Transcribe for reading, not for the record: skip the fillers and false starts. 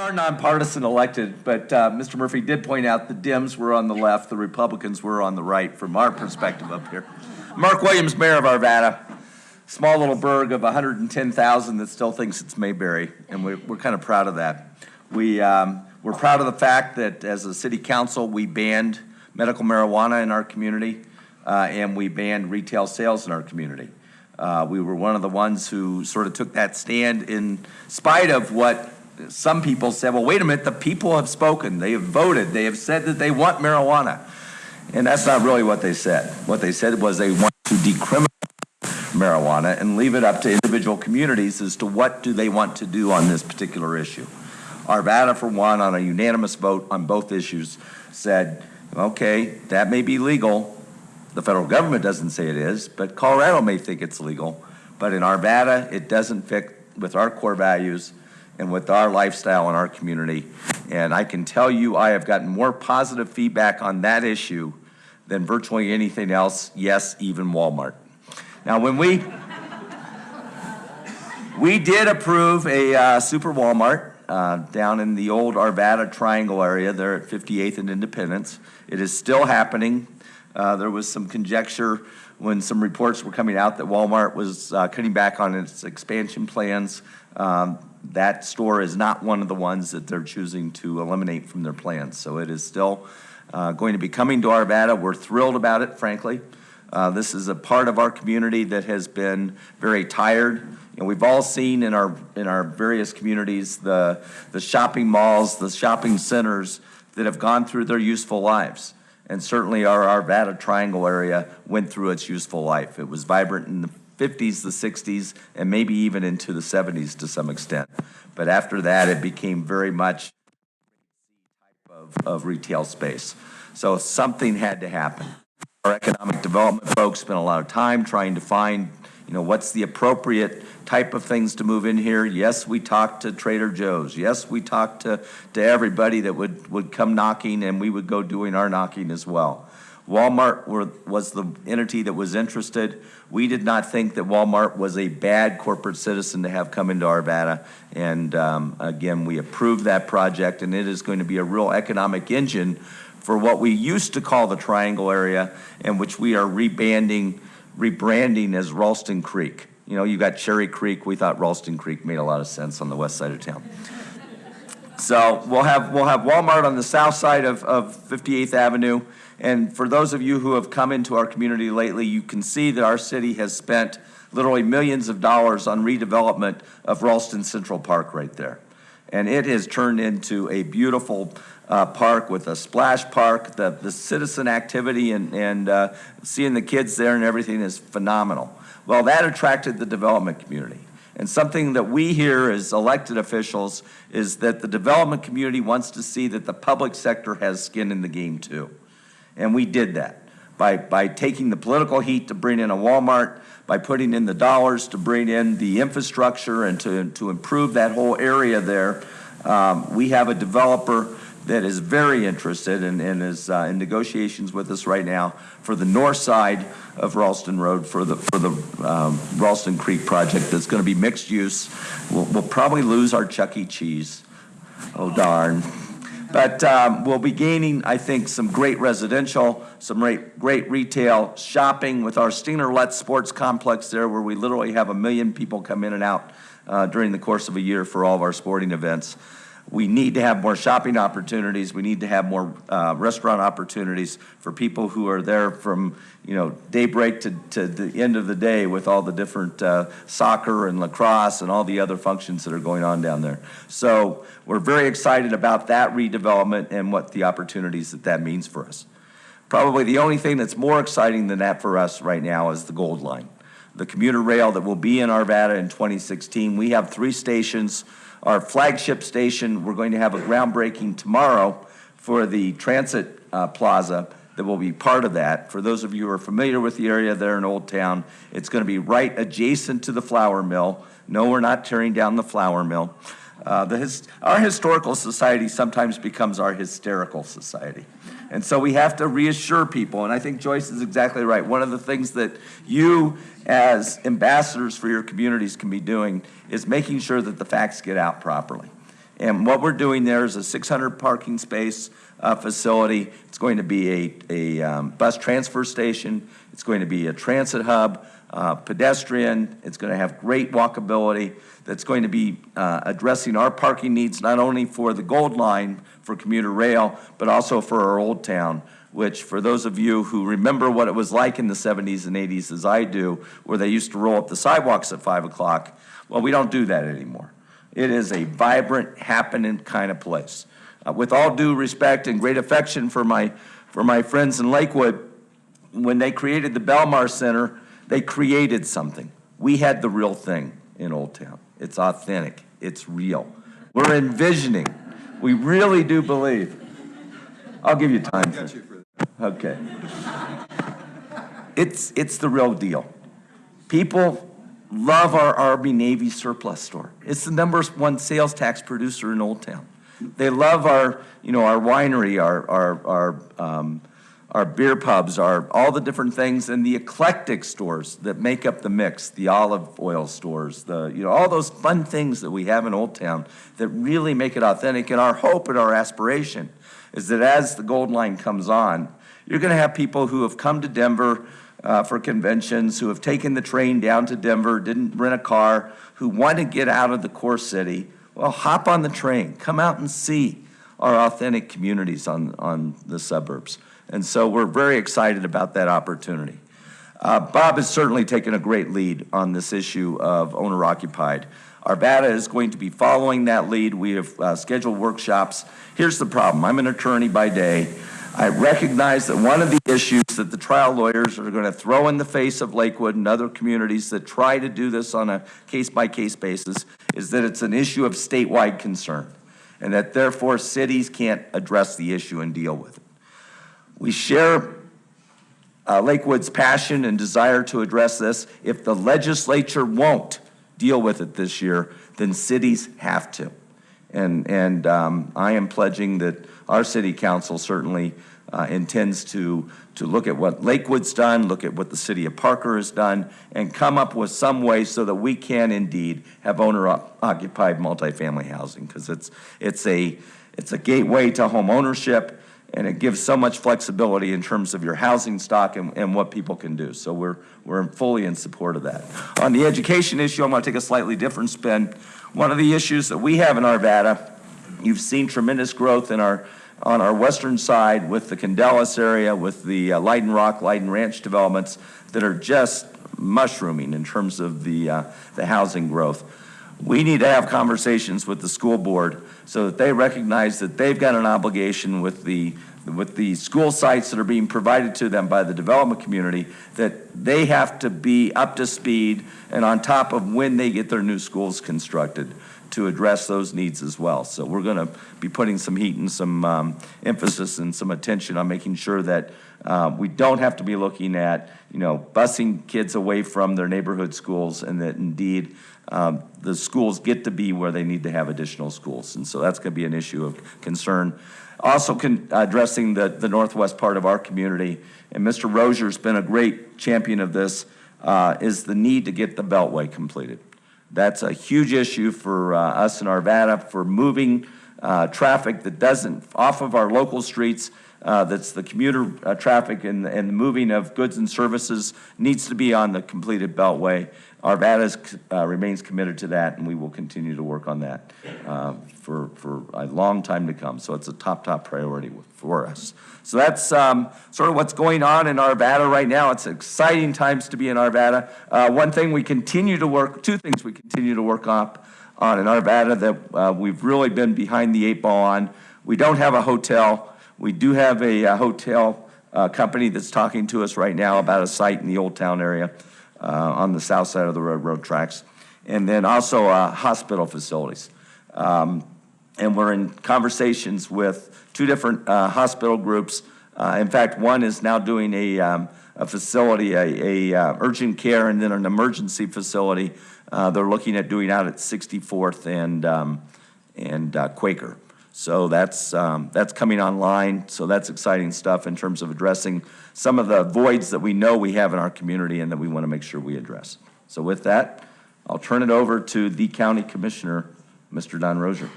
are nonpartisan elected, but Mr. Murphy did point out the Dems were on the left, the Republicans were on the right from our perspective up here. Mark Williams, mayor of Arvada, small little burg of 110,000 that still thinks it's Mayberry, and we're kind of proud of that. We're proud of the fact that as a city council, we banned medical marijuana in our community, and we banned retail sales in our community. We were one of the ones who sort of took that stand in spite of what some people said. Well, wait a minute, the people have spoken, they have voted, they have said that they want marijuana. And that's not really what they said. What they said was they want to decriminalize marijuana and leave it up to individual communities as to what do they want to do on this particular issue. Arvada, for one, on a unanimous vote on both issues, said, okay, that may be legal. The federal government doesn't say it is, but Colorado may think it's legal. But in Arvada, it doesn't fit with our core values and with our lifestyle in our community. And I can tell you I have gotten more positive feedback on that issue than virtually anything else, yes, even Walmart. Now, when we did approve a super Walmart down in the old Arvada Triangle area there at 58th and Independence. It is still happening. There was some conjecture when some reports were coming out that Walmart was cutting back on its expansion plans. That store is not one of the ones that they're choosing to eliminate from their plans. So it is still going to be coming to Arvada. We're thrilled about it, frankly. This is a part of our community that has been very tired. And we've all seen in our various communities the shopping malls, the shopping centers that have gone through their useful lives. And certainly our Arvada Triangle area went through its useful life. It was vibrant in the 50s, the 60s, and maybe even into the 70s to some extent. But after that, it became very much type of retail space. So something had to happen. Our economic development folks spent a lot of time trying to find, what's the appropriate type of things to move in here. Yes, we talked to Trader Joe's. Yes, we talked to everybody that would come knocking, and we would go doing our knocking as well. Walmart was the entity that was interested. We did not think that Walmart was a bad corporate citizen to have come into Arvada. And again, we approved that project, and it is going to be a real economic engine for what we used to call the Triangle area, and which we are rebranding as Ralston Creek. You got Cherry Creek. We thought Ralston Creek made a lot of sense on the west side of town. So we'll have Walmart on the south side of 58th Avenue. And for those of you who have come into our community lately, you can see that our city has spent literally millions of dollars on redevelopment of Ralston Central Park right there. And it has turned into a beautiful park with a splash park. The citizen activity and seeing the kids there and everything is phenomenal. Well, that attracted the development community. And something that we hear as elected officials is that the development community wants to see that the public sector has skin in the game too. And we did that by taking the political heat to bring in a Walmart, by putting in the dollars to bring in the infrastructure and to improve that whole area there. We have a developer that is very interested and is in negotiations with us right now for the north side of Ralston Road for the Ralston Creek project that's going to be mixed use. We'll probably lose our Chuck E. Cheese. Oh, darn. But we'll be gaining, I think, some great residential, some great retail shopping with our Steiner-Lett Sports Complex there, where we literally have 1 million people come in and out during the course of a year for all of our sporting events. We need to have more shopping opportunities. We need to have more restaurant opportunities for people who are there from daybreak to the end of the day with all the different soccer and lacrosse and all the other functions that are going on down there. So we're very excited about that redevelopment and what the opportunities that means for us. Probably the only thing that's more exciting than that for us right now is the Gold Line, the commuter rail that will be in Arvada in 2016. We have 3 stations. Our flagship station, we're going to have a groundbreaking tomorrow for the transit plaza that will be part of that. For those of you who are familiar with the area there in Olde Town, it's going to be right adjacent to the flour mill. No, we're not tearing down the flour mill. Our historical society sometimes becomes our hysterical society. And so we have to reassure people, and I think Joyce is exactly right. One of the things that you as ambassadors for your communities can be doing is making sure that the facts get out properly. And what we're doing there is a 600 parking space facility. It's going to be a bus transfer station. It's going to be a transit hub, pedestrian. It's going to have great walkability. That's going to be addressing our parking needs, not only for the Gold Line for commuter rail, but also for our Olde Town, which for those of you who remember what it was like in the 70s and 80s as I do, where they used to roll up the sidewalks at 5 o'clock, well, we don't do that anymore. It is a vibrant, happening kind of place. With all due respect and great affection for my friends in Lakewood, when they created the Belmar Center, they created something. We had the real thing in Olde Town. It's authentic. It's real. We're envisioning. We really do believe. I'll give you time. Okay. It's the real deal. People love our Army Navy surplus store. It's the #1 sales tax producer in Olde Town. They love our winery, our beer pubs, all the different things, and the eclectic stores that make up the mix, the olive oil stores, all those fun things that we have in Olde Town that really make it authentic. And our hope and our aspiration is that as the Gold Line comes on, you're going to have people who have come to Denver for conventions, who have taken the train down to Denver, didn't rent a car, who want to get out of the core city. Well, hop on the train. Come out and see our authentic communities on the suburbs. And so we're very excited about that opportunity. Bob has certainly taken a great lead on this issue of owner-occupied. Arvada is going to be following that lead. We have scheduled workshops. Here's the problem. I'm an attorney by day. I recognize that one of the issues that the trial lawyers are going to throw in the face of Lakewood and other communities that try to do this on a case-by-case basis is that it's an issue of statewide concern, and that therefore cities can't address the issue and deal with it. We share Lakewood's passion and desire to address this. If the legislature won't deal with it this year, then cities have to. And I am pledging that our city council certainly intends to look at what Lakewood's done, look at what the city of Parker has done, and come up with some way so that we can indeed have owner-occupied multifamily housing, because it's a gateway to home ownership, and it gives so much flexibility in terms of your housing stock and what people can do. So we're fully in support of that. On the education issue, I'm going to take a slightly different spin. One of the issues that we have in Arvada, you've seen tremendous growth on our western side with the Candelas area, with the Leiden Rock, Leiden Ranch developments that are just mushrooming in terms of the housing growth. We need to have conversations with the school board so that they recognize that they've got an obligation with the school sites that are being provided to them by the development community, that they have to be up to speed and on top of when they get their new schools constructed to address those needs as well. So we're going to be putting some heat and some emphasis and some attention on making sure that we don't have to be looking at, busing kids away from their neighborhood schools, and that indeed the schools get to be where they need to have additional schools. And so that's going to be an issue of concern. Also addressing the northwest part of our community, and Mr. Rozier's been a great champion of this, is the need to get the Beltway completed. That's a huge issue for us in Arvada, for moving traffic that doesn't, off of our local streets, that's the commuter traffic and the moving of goods and services needs to be on the completed Beltway. Arvada remains committed to that, and we will continue to work on that for a long time to come. So it's a top priority for us. So that's sort of what's going on in Arvada right now. It's exciting times to be in Arvada. Two things we continue to work on in Arvada that we've really been behind the 8 ball on. We don't have a hotel. We do have a hotel company that's talking to us right now about a site in the Olde Town area on the south side of the railroad tracks, and then also hospital facilities. And we're in conversations with 2 different hospital groups. In fact, one is now doing a facility, a urgent care, and then an emergency facility. They're looking at doing out at 64th and Quaker. So that's coming online. So that's exciting stuff in terms of addressing some of the voids that we know we have in our community and that we want to make sure we address. So with that, I'll turn it over to the County Commissioner, Mr. Don Rozier.